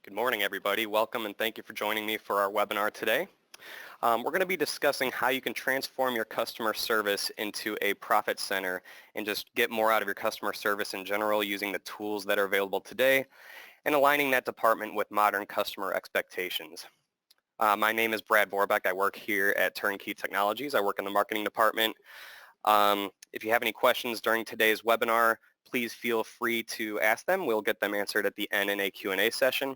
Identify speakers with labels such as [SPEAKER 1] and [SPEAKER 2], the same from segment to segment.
[SPEAKER 1] Good morning, everybody. Welcome and thank you for joining me for our webinar today. We're going to be discussing how you can transform your customer service into a profit center and just get more out of your customer service in general using the tools that are available today and aligning that department with modern customer expectations. My name is Brad Vorbeck. I work here at Turnkey Technologies. I work in the marketing department. If you have any questions during today's webinar, please feel free to ask them. We'll get them answered at the end in a Q&A session.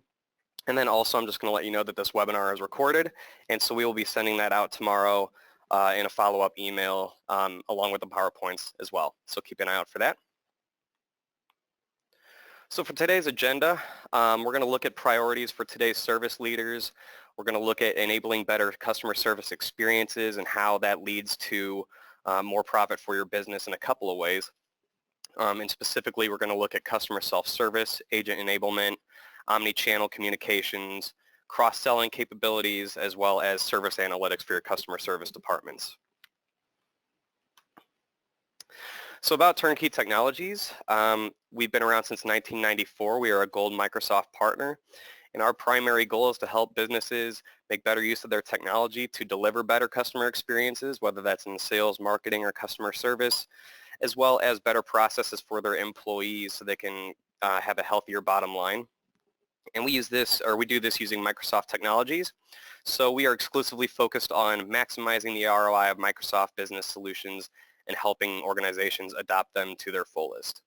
[SPEAKER 1] And then also I'm just going to let you know that this webinar is recorded, and so we will be sending that out tomorrow in a follow-up email along with the PowerPoints as well. So keep an eye out for that. So for today's agenda, we're going to look at priorities for today's service leaders. We're going to look at enabling better customer service experiences and how that leads to more profit for your business in a couple of ways. And specifically, we're going to look at customer self-service, agent enablement, omni-channel communications, cross-selling capabilities, as well as service analytics for your customer service departments. So about Turnkey Technologies, we've been around since 1994. We are a Gold Microsoft partner, and our primary goal is to help businesses make better use of their technology to deliver better customer experiences, whether that's in sales, marketing, or customer service, as well as better processes for their employees so they can have a healthier bottom line. And we do this using Microsoft technologies. So we are exclusively focused on maximizing the ROI of Microsoft business solutions and helping organizations adopt them to their fullest.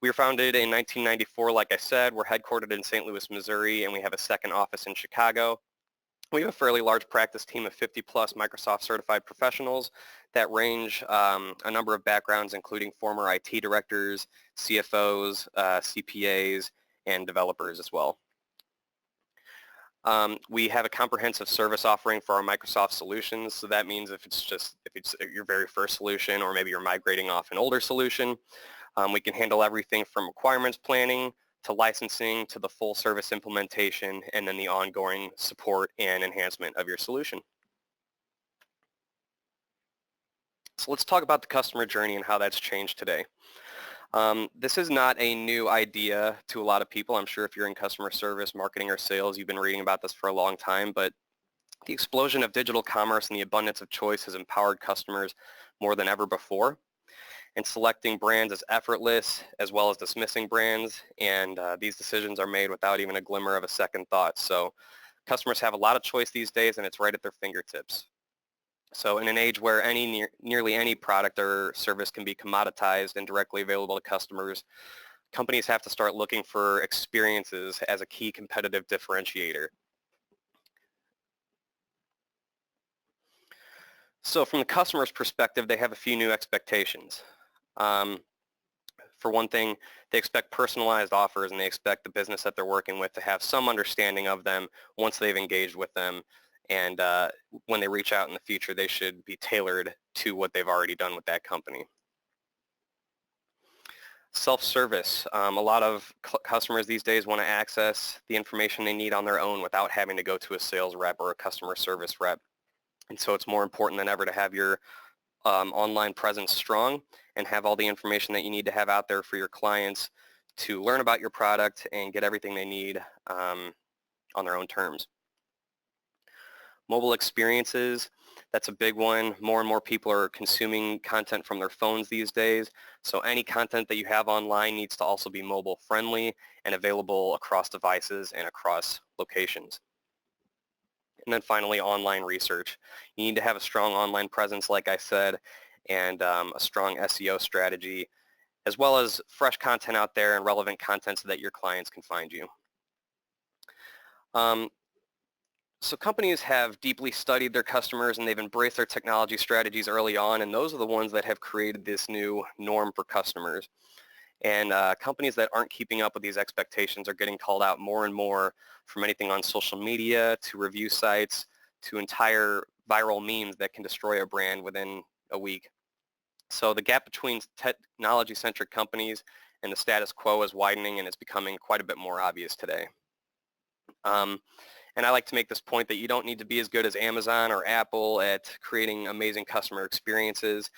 [SPEAKER 1] We were founded in 1994, like I said. We're headquartered in St. Louis, Missouri, and we have a second office in Chicago. We have a fairly large practice team of 50 plus Microsoft certified professionals that range a number of backgrounds, including former IT directors, CFOs, CPAs, and developers as well. We have a comprehensive service offering for our Microsoft solutions. So that means if it's your very first solution, or maybe you're migrating off an older solution, we can handle everything from requirements planning to licensing to the full service implementation and then the ongoing support and enhancement of your solution. So let's talk about the customer journey and how that's changed today. This is not a new idea to a lot of people. I'm sure if you're in customer service, marketing, or sales, you've been reading about this for a long time, but the explosion of digital commerce and the abundance of choice has empowered customers more than ever before. And selecting brands is effortless, as well as dismissing brands, and these decisions are made without even a glimmer of a second thought. So customers have a lot of choice these days, and it's right at their fingertips. So in an age where nearly any product or service can be commoditized and directly available to customers, companies have to start looking for experiences as a key competitive differentiator. So from the customer's perspective, they have a few new expectations. For one thing, they expect personalized offers, and they expect the business that they're working with to have some understanding of them once they've engaged with them. And when they reach out in the future, they should be tailored to what they've already done with that company. Self-service. A lot of customers these days want to access the information they need on their own without having to go to a sales rep or a customer service rep. And so it's more important than ever to have your online presence strong and have all the information that you need to have out there for your clients to learn about your product and get everything they need on their own terms. Mobile experiences, that's a big one. More and more people are consuming content from their phones these days. So any content that you have online needs to also be mobile friendly and available across devices and across locations. And then finally, online research. You need to have a strong online presence, like I said, and a strong SEO strategy, as well as fresh content out there and relevant content so that your clients can find you. So companies have deeply studied their customers, and they've embraced their technology strategies early on, and those are the ones that have created this new norm for customers. And companies that aren't keeping up with these expectations are getting called out more and more, from anything on social media to review sites to entire viral memes that can destroy a brand within a week. So the gap between technology-centric companies and the status quo is widening, and it's becoming quite a bit more obvious today. And I like to make this point that you don't need to be as good as Amazon or Apple at creating amazing customer experiences.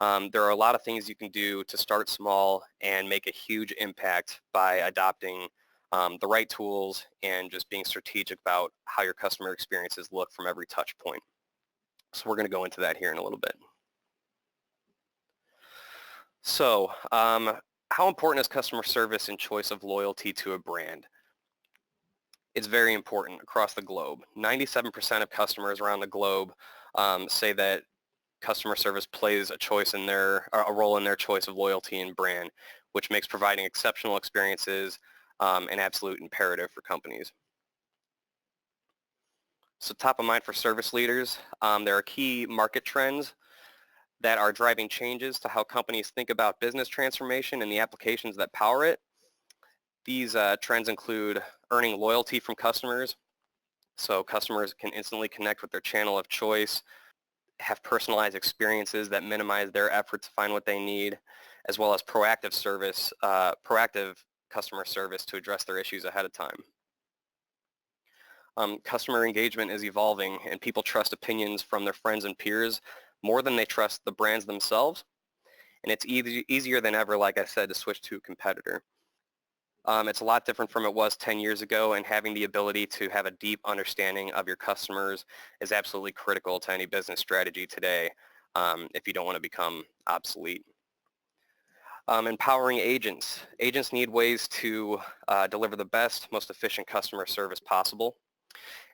[SPEAKER 1] There are a lot of things you can do to start small and make a huge impact by adopting the right tools, and just being strategic about how your customer experiences look from every touch point. So we're going to go into that here in a little bit. So how important is customer service and choice of loyalty to a brand? It's very important across the globe. 97% of customers around the globe say that customer service plays a role in their choice of loyalty and brand, which makes providing exceptional experiences an absolute imperative for companies. So top of mind for service leaders, there are key market trends that are driving changes to how companies think about business transformation and the applications that power it. These trends include earning loyalty from customers, so customers can instantly connect with their channel of choice, have personalized experiences that minimize their effort to find what they need, as well as proactive customer service to address their issues ahead of time. Customer engagement is evolving, and people trust opinions from their friends and peers more than they trust the brands themselves. And it's easier than ever, like I said, to switch to a competitor. It's a lot different from it was 10 years ago, and having the ability to have a deep understanding of your customers is absolutely critical to any business strategy today if you don't want to become obsolete. Empowering agents. Agents need ways to deliver the best, most efficient customer service possible.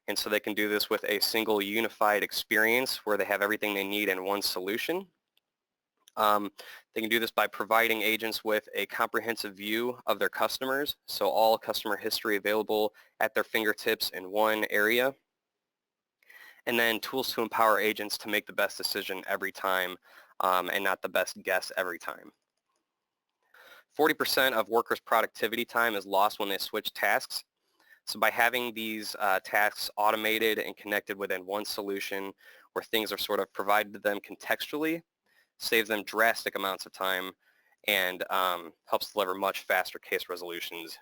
[SPEAKER 1] And so they can do this with a single unified experience where they have everything they need in one solution. They can do this by providing agents with a comprehensive view of their customers, so all customer history available at their fingertips in one area. And then tools to empower agents to make the best decision every time and not the best guess every time. 40% of workers' productivity time is lost when they switch tasks. So by having these tasks automated and connected within one solution where things are sort of provided to them contextually, saves them drastic amounts of time and helps deliver much faster case resolutions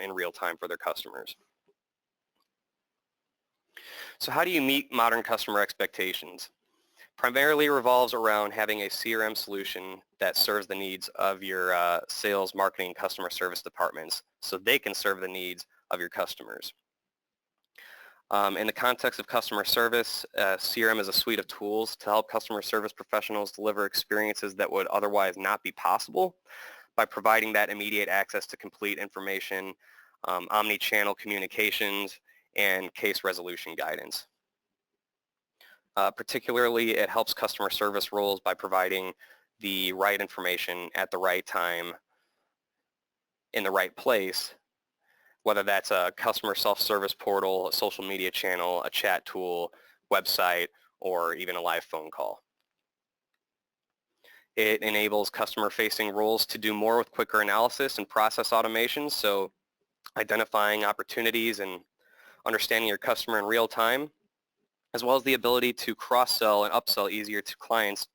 [SPEAKER 1] in real time for their customers. So how do you meet modern customer expectations? Primarily revolves around having a CRM solution that serves the needs of your sales, marketing, and customer service departments so they can serve the needs of your customers. In the context of customer service, CRM is a suite of tools to help customer service professionals deliver experiences that would otherwise not be possible by providing that immediate access to complete information, omni-channel communications, and case resolution guidance. Particularly, it helps customer service roles by providing the right information at the right time in the right place, whether that's a customer self-service portal, a social media channel, a chat tool, website, or even a live phone call. It enables customer-facing roles to do more with quicker analysis and process automation, so identifying opportunities and understanding your customer in real time, as well as the ability to cross-sell and upsell easier to clients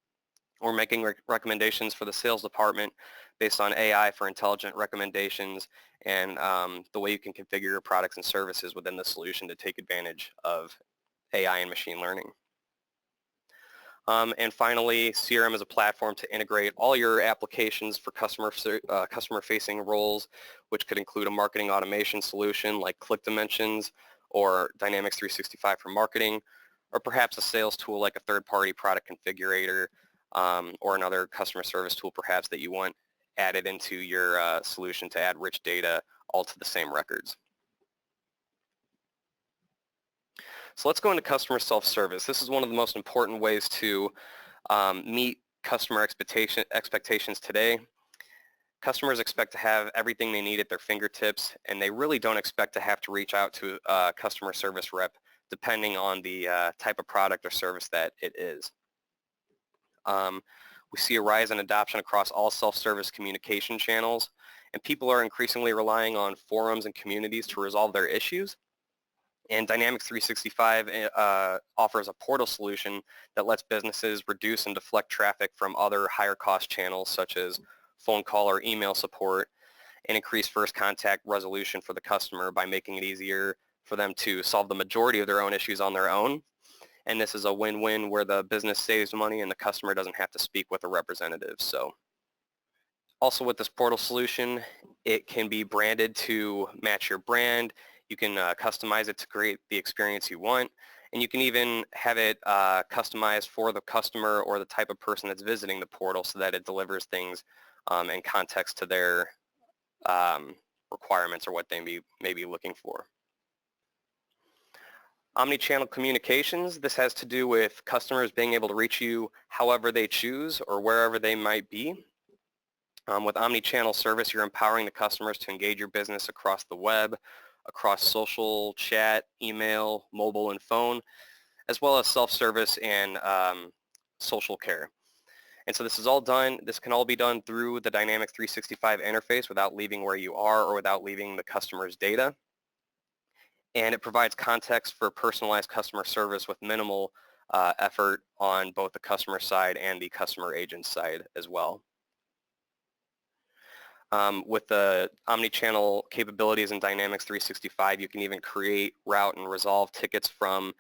[SPEAKER 1] or making recommendations for the sales department based on AI for intelligent recommendations and the way you can configure your products and services within the solution to take advantage of AI and machine learning. And finally, CRM is a platform to integrate all your applications for customer-facing roles, which could include a marketing automation solution like Click Dimensions or Dynamics 365 for marketing, or perhaps a sales tool like a third-party product configurator or another customer service tool perhaps that you want added into your solution to add rich data all to the same records. So let's go into customer self-service. This is one of the most important ways to meet customer expectations today. Customers expect to have everything they need at their fingertips, and they really don't expect to have to reach out to a customer service rep depending on the type of product or service that it is. We see a rise in adoption across all self-service communication channels, and people are increasingly relying on forums and communities to resolve their issues. And Dynamics 365 offers a portal solution that lets businesses reduce and deflect traffic from other higher cost channels such as phone call or email support and increase first contact resolution for the customer by making it easier for them to solve the majority of their own issues on their own. And this is a win-win where the business saves money and the customer doesn't have to speak with a representative. So Also with this portal solution, it can be branded to match your brand. You can customize it to create the experience you want. And you can even have it customized for the customer or the type of person that's visiting the portal so that it delivers things and context to their requirements or what they may be looking for. Omni-channel communications, this has to do with customers being able to reach you however they choose or wherever they might be. With omni-channel service, you're empowering the customers to engage your business across the web, across social, chat, email, mobile, and phone, as well as self-service and social care. And so this can all be done through the Dynamics 365 interface without leaving where you are or without leaving the customer's data. And it provides context for personalized customer service with minimal effort on both the customer side and the customer agent side as well. With the omni-channel capabilities in Dynamics 365, you can even create, route, and resolve tickets from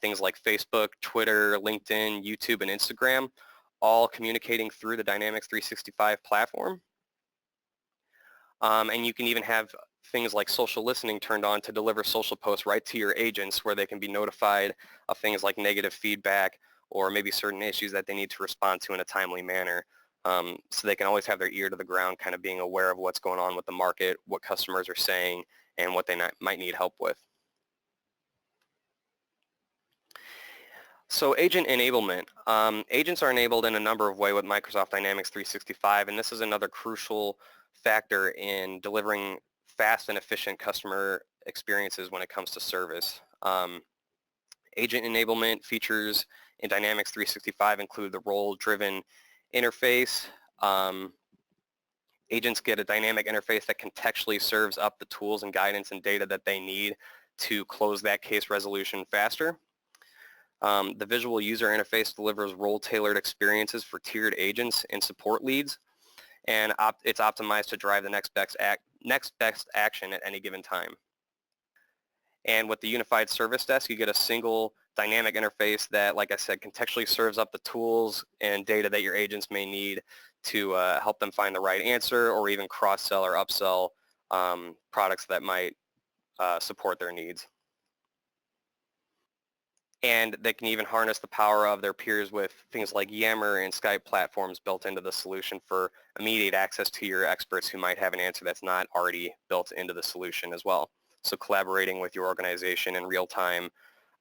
[SPEAKER 1] things like Facebook, Twitter, LinkedIn, YouTube, and Instagram, all communicating through the Dynamics 365 platform. And you can even have things like social listening turned on to deliver social posts right to your agents where they can be notified of things like negative feedback or maybe certain issues that they need to respond to in a timely manner. So they can always have their ear to the ground, kind of being aware of what's going on with the market, what customers are saying, and what they might need help with. So agent enablement. Agents are enabled in a number of ways with Microsoft Dynamics 365, and this is another crucial factor in delivering fast and efficient customer experiences when it comes to service. Agent enablement features in Dynamics 365 include the role-driven interface. Agents get a dynamic interface that contextually serves up the tools and guidance and data that they need to close that case resolution faster. The visual user interface delivers role-tailored experiences for tiered agents and support leads, and it's optimized to drive the next best action at any given time. And with the Unified Service Desk, you get a single dynamic interface that, like I said, contextually serves up the tools and data that your agents may need to help them find the right answer or even cross-sell or upsell products that might support their needs. And they can even harness the power of their peers with things like Yammer and Skype platforms built into the solution for immediate access to your experts who might have an answer that's not already built into the solution as well. So collaborating with your organization in real time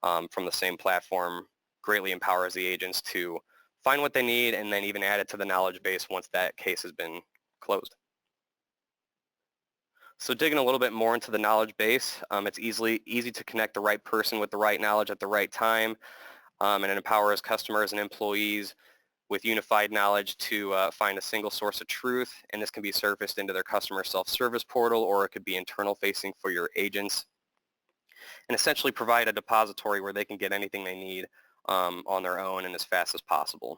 [SPEAKER 1] from the same platform greatly empowers the agents to find what they need and then even add it to the knowledge base once that case has been closed. So digging a little bit more into the knowledge base, it's easy to connect the right person with the right knowledge at the right time, and it empowers customers and employees with unified knowledge to find a single source of truth, and this can be surfaced into their customer self-service portal, or it could be internal facing for your agents, and essentially provide a depository where they can get anything they need on their own and as fast as possible.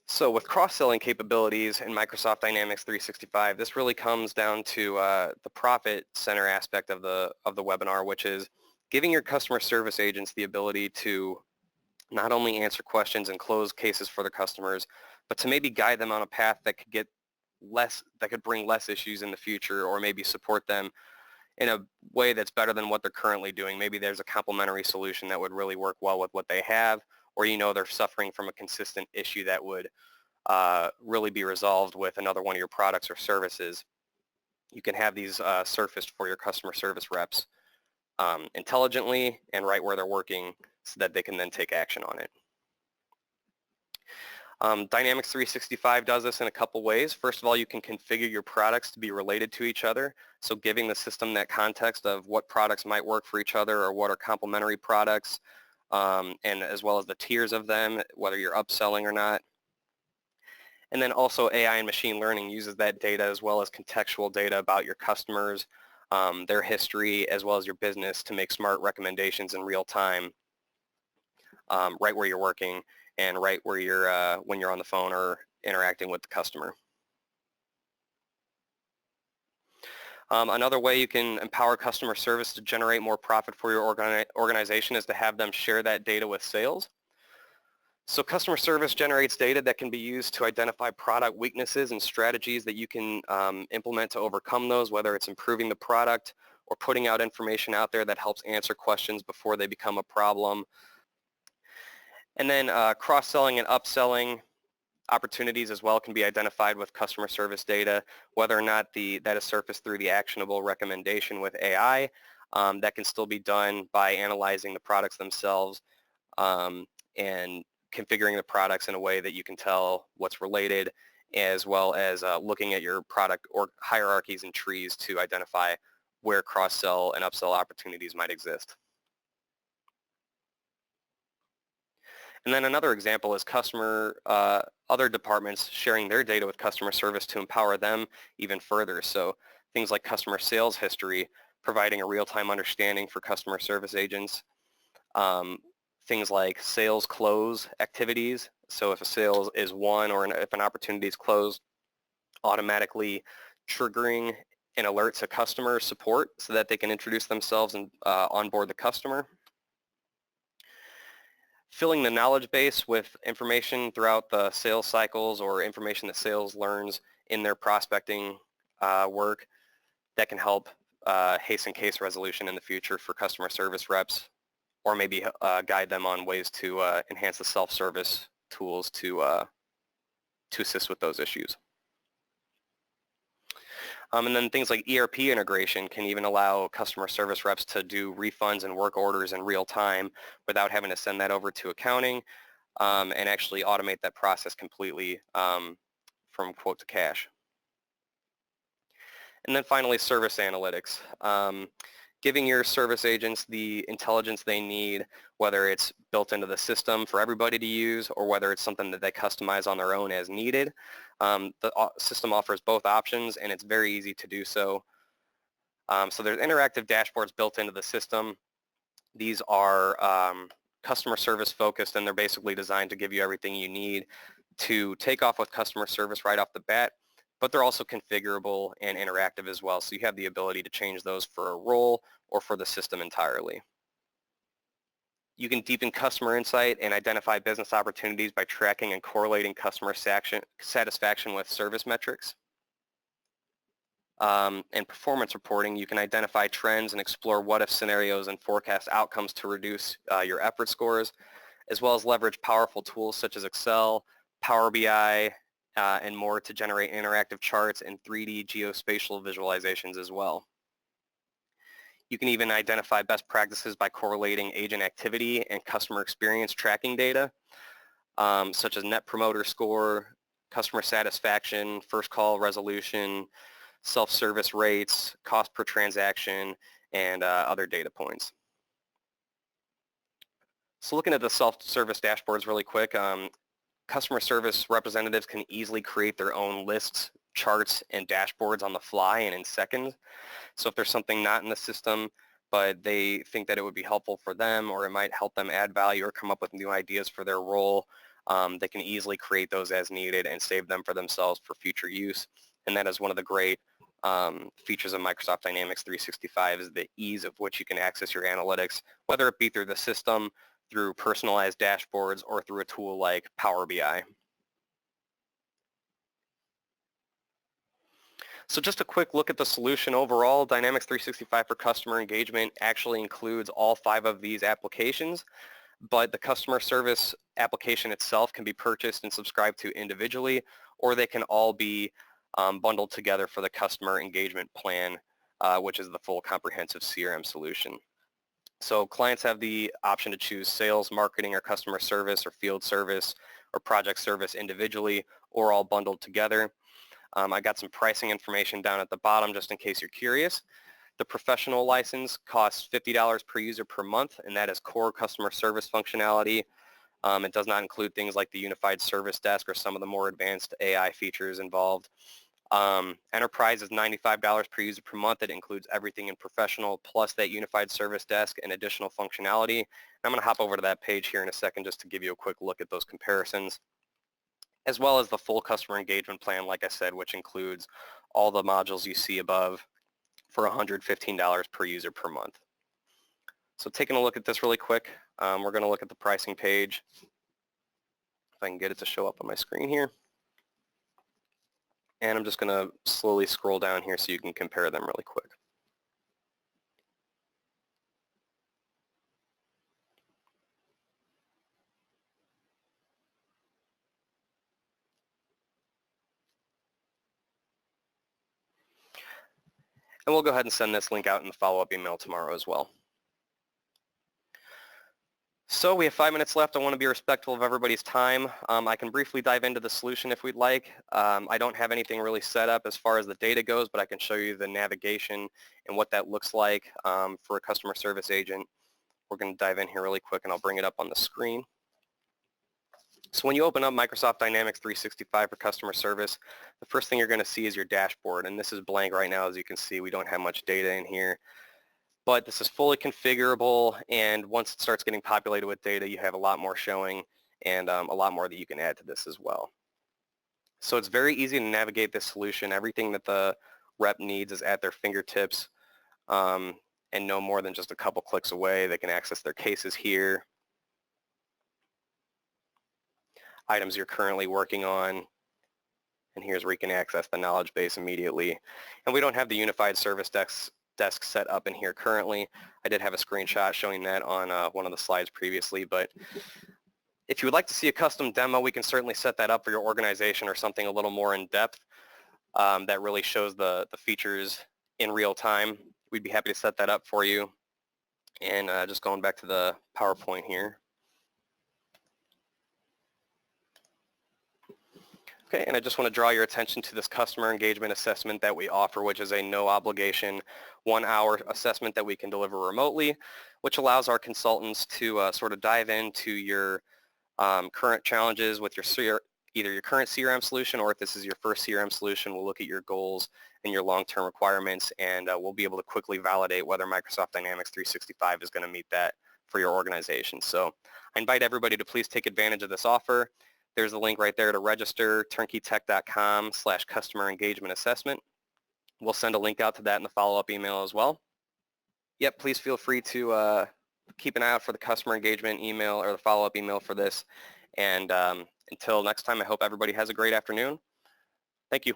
[SPEAKER 1] So with cross-selling capabilities in Microsoft Dynamics 365, this really comes down to the profit center aspect of the webinar, which is giving your customer service agents the ability to not only answer questions and close cases for their customers, but to maybe guide them on a path that could bring less issues in the future, or maybe support them in a way that's better than what they're currently doing. Maybe there's a complementary solution that would really work well with what they have, or they're suffering from a consistent issue that would really be resolved with another one of your products or services. You can have these surfaced for your customer service reps intelligently and right where they're working so that they can then take action on it. Dynamics 365 does this in a couple ways. First of all, you can configure your products to be related to each other, so giving the system that context of what products might work for each other or what are complementary products, and as well as the tiers of them, whether you're upselling or not. And then also AI and machine learning uses that data as well as contextual data about your customers, their history, as well as your business to make smart recommendations in real time, right where you're working and right where you're when you're on the phone or interacting with the customer. Another way you can empower customer service to generate more profit for your organization is to have them share that data with sales. So customer service generates data that can be used to identify product weaknesses and strategies that you can implement to overcome those, whether it's improving the product or putting out information out there that helps answer questions before they become a problem. And then cross-selling and upselling opportunities as well can be identified with customer service data, whether or not that is surfaced through the actionable recommendation with AI. That can still be done by analyzing the products themselves and configuring the products in a way that you can tell what's related, as well as looking at your product or hierarchies and trees to identify where cross-sell and upsell opportunities might exist. And then another example is other departments sharing their data with customer service to empower them even further. So things like customer sales history, providing a real-time understanding for customer service agents. Things like sales close activities. So if a sale is won or if an opportunity is closed, automatically triggering an alert to customer support so that they can introduce themselves and onboard the customer. Filling the knowledge base with information throughout the sales cycles or information that sales learns in their prospecting work that can help hasten case resolution in the future for customer service reps, or maybe guide them on ways to enhance the self-service tools to assist with those issues. And then things like ERP integration can even allow customer service reps to do refunds and work orders in real time without having to send that over to accounting and actually automate that process completely from quote to cash. And then finally, service analytics. Giving your service agents the intelligence they need, whether it's built into the system for everybody to use or whether it's something that they customize on their own as needed. The system offers both options and it's very easy to do so. So there's interactive dashboards built into the system. These are customer service focused and they're basically designed to give you everything you need to take off with customer service right off the bat. But they're also configurable and interactive as well. So you have the ability to change those for a role or for the system entirely. You can deepen customer insight and identify business opportunities by tracking and correlating customer satisfaction with service metrics. And performance reporting, you can identify trends and explore what-if scenarios and forecast outcomes to reduce your effort scores, as well as leverage powerful tools such as Excel, Power BI, and more to generate interactive charts and 3D geospatial visualizations as well. You can even identify best practices by correlating agent activity and customer experience tracking data, such as Net Promoter Score, customer satisfaction, first call resolution, self-service rates, cost per transaction, and other data points. So looking at the self-service dashboards really quick, customer service representatives can easily create their own lists, charts, and dashboards on the fly and in seconds. So if there's something not in the system, but they think that it would be helpful for them or it might help them add value or come up with new ideas for their role, they can easily create those as needed and save them for themselves for future use. And that is one of the great features of Microsoft Dynamics 365 is the ease of which you can access your analytics, whether it be through the system, through personalized dashboards, or through a tool like Power BI. So just a quick look at the solution overall. Dynamics 365 for customer engagement actually includes all 5 of these applications, but the customer service application itself can be purchased and subscribed to individually, or they can all be bundled together for the customer engagement plan, which is the full comprehensive CRM solution. So clients have the option to choose sales, marketing, or customer service, or field service, or project service individually, or all bundled together. I got some pricing information down at the bottom just in case you're curious. The professional license costs $50 per user per month, and that is core customer service functionality. It does not include things like the unified service desk or some of the more advanced AI features involved. Enterprise is $95 per user per month. It includes everything in professional plus that unified service desk and additional functionality. I'm going to hop over to that page here in a second just to give you a quick look at those comparisons, as well as the full customer engagement plan, like I said, which includes all the modules you see above for $115 per user per month. So taking a look at this really quick, we're going to look at the pricing page. I can get it to show up on my screen here. And I'm just going to slowly scroll down here so you can compare them really quick. And we'll go ahead and send this link out in the follow-up email tomorrow as well. So we have 5 minutes left. I want to be respectful of everybody's time. I can briefly dive into the solution if we'd like. I don't have anything really set up as far as the data goes, but I can show you the navigation and what that looks like for a customer service agent. We're going to dive in here really quick, and I'll bring it up on the screen. So when you open up Microsoft Dynamics 365 for customer service, the first thing you're going to see is your dashboard, and this is blank right now. As you can see, we don't have much data in here. But this is fully configurable, and once it starts getting populated with data, you have a lot more showing and a lot more that you can add to this as well. So it's very easy to navigate this solution. Everything that the rep needs is at their fingertips and no more than just a couple clicks away. They can access their cases here, items you're currently working on, and here's where you can access the knowledge base immediately. And we don't have the unified service desk set up in here currently. I did have a screenshot showing that on one of the slides previously, but if you would like to see a custom demo, we can certainly set that up for your organization or something a little more in depth that really shows the features in real time. We'd be happy to set that up for you. And just going back to the PowerPoint here. Okay, and I just want to draw your attention to this customer engagement assessment that we offer, which is a no obligation 1-hour assessment that we can deliver remotely, which allows our consultants to sort of dive into your current challenges with your either your current CRM solution, or if this is your first CRM solution, we'll look at your goals and your long-term requirements, and we'll be able to quickly validate whether Microsoft Dynamics 365 is going to meet that for your organization. So I invite everybody to please take advantage of this offer. There's a link right there to register, turnkeytech.com/customer engagement assessment. We'll send a link out to that in the follow-up email as well. Yep, please feel free to keep an eye out for the customer engagement email or the follow-up email for this. And until next time, I hope everybody has a great afternoon. Thank you.